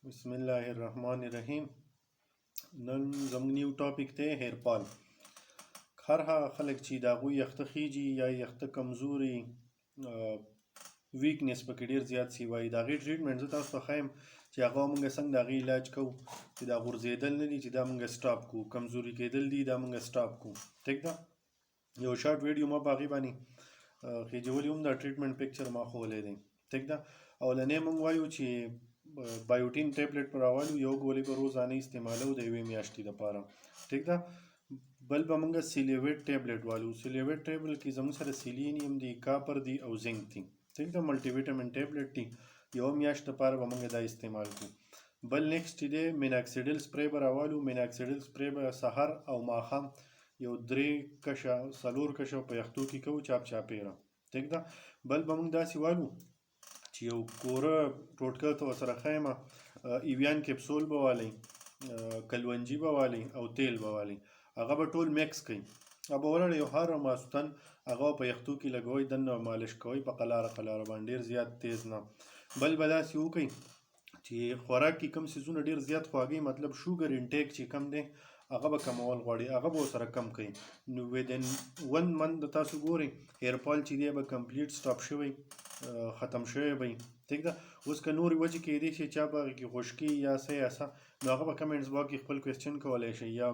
بسم الله الرحمن الرحیم. نن زموږ نیو ټاپک دی هیر فال. هر هغه خلک چې د هغوی یخته خیجي یا یخته کمزوري ویکنس پکې ډېر زیات سی وایي، د هغې ټریټمنټ زه تاسو ته ښیم چې هغه موږ څنګه د هغې علاج کوو چې دا غورځېدل نه دي چې دا موږ سټاپ کوو، کمزوري کېدل دي دا موږ سټاپ کوو. ټیک ده، یو شارټ ویډیو ما په هغې باندې خیجولی هم دا ټریټمنټ پکچر ما ښوولی دی. ټیک ده، اولنی موږ وایو چې بایوټین ټیبلټ په راوالو یو ګولۍ به روزانه استعمالو د یوې میاشتې دپاره. ټیک ده، بل به موږ سیلیویټ ټیبلټ والو. سیلیویټ ټیبلټ کې زموږ سره سیلینیم دی، کاپر دی او زنک دی. ټیک ده، ملټي ویټامین ټیبلټ دی، یوه میاشت دپاره به موږ دا استعمال کوو. بل نیکسټ دی میناکسیډل سپری به راوالو. میناکسیډل سپری به سهار او ماښام یو 3 کشه 4 کشه په یختو کې کوو، چاپ چاپېره. ټیک ده، بل به موږ داسې والو چې یو کوره ټوټکه ته ورسره ښیمه، ایویان کپسول به والئ، کلونجي به والئ او تیل به والئ. هغه به ټول میکس کوئ، هغه به ولړئ او هر ماسخوتن هغه په یختو کې لګوئ، دننه مالش کوئ په قلاره قلاره باندې، ډېر زیات تیز نه. بل به داسې وکئ چې خوراک کې کوم څیزونه ډېر زیات خواږه، مطلب شوګر انټیک چې کم دی هغه به کمول غواړي، هغه به ورسره کم کوئ. نو ودین 1 منت د تاسو ګورئ هیر فال چې دی به کمپلیټ سټاپ شوی، ختم شوی به. ټیک ده، اوس که نورې وجې کېدی شي چا په هغې کې خشکي یا څه یا څه، نو هغه به کمنټس باکس کې خپل کوېسچن کولی شئ یا